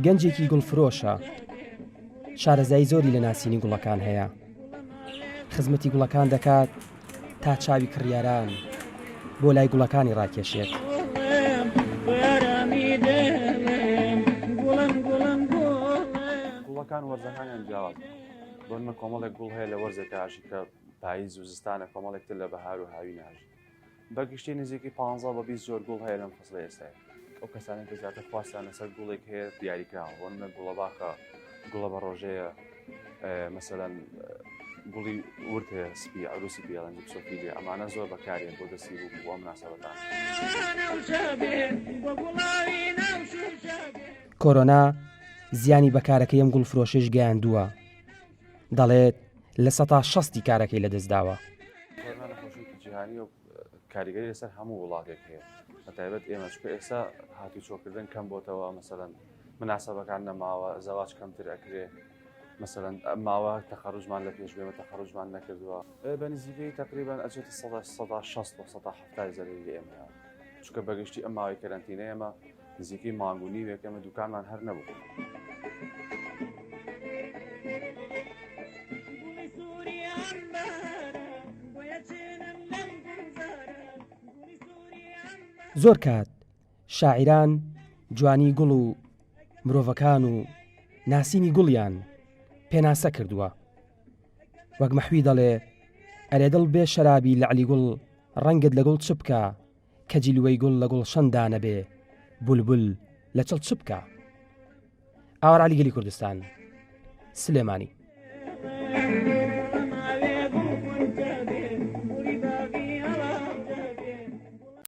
گەنجێکی گوڵفرۆشە، شارەزایی زۆری لە ناسینی گوڵەکان هەیە. خزمەتی گوڵەکان دەکات تا چاوی کڕیاران بۆ لای گوڵەکانی ڕاکێشێت. گوڵەکان وەرزەکانیان جیاواز بۆ من کۆمەڵێک گوڵ هەیە لە وەرزێکە ئاشی کە پاییز و زستانە کۆمەڵێکتر لە بەهار و هاوی ناژی. بەگشتی نزیکی 15 بە 20 جۆر گوڵ هەیە لەم فەسڵە ئێستای. ئەو کەسانی کە زیاتر خواستیان لەسەر گوڵێک هەیە دیاریکراوە بۆ منە گوڵە باخە، گوڵە بە ڕۆژەیە، مەسەلەن گوڵی ورد هەیە سپی عروسی پیاڵەنجی پسۆفیلیا، ئەمانە زۆر بەکارێن بۆ دەستی بۆ مناسەبەتان. کۆرۆنا زیانی بەکارەکەی ئەم گوڵفرۆشیش گەیاندووە، دەڵێت لە 60 کارەکەی لەدەستداوە. کۆرۆنا نەخۆشیەکی جیهانی و کاریگەری لەسەر هەموو وڵاتێک هەیە، بەتایبەت ئێمە چکە ئێستا هاتوچۆکردن کەم بۆتەوە، مەسەلەن مناسەبەکان نەماوە، زەواج کەمتر ئەکرێ، مەسەلەن ماوە تەخەڕوجمان لە پێش بێمە تەخەڕوجمان نەکردووە، بە نزیکەی تقریبان ئەچێتە 160 بۆ 170 زەرری لە ئێمەیە، چکە بەگشتی ئەم ماوەی کەرەنتینە ئێمە نزیکەی مانگ و نیوێک ئێمە دوکانمان هەر نەبوو. زۆر کات شاعیران جوانی گوڵ و مرۆڤەکان و ناسینی گوڵیان پێناسە کردووە. وەک مەحوی دەڵێ ئەرێ دڵ بێ شەرابی لەعلی گوڵ ڕەنگت لە گوڵ چ بکە، کە جیلوەی گوڵ لە گوڵ شەندا نەبێ، بولبول لە چڵ چ بکە. ئاوەر عەلی گەلی کوردستان، سلێمانی.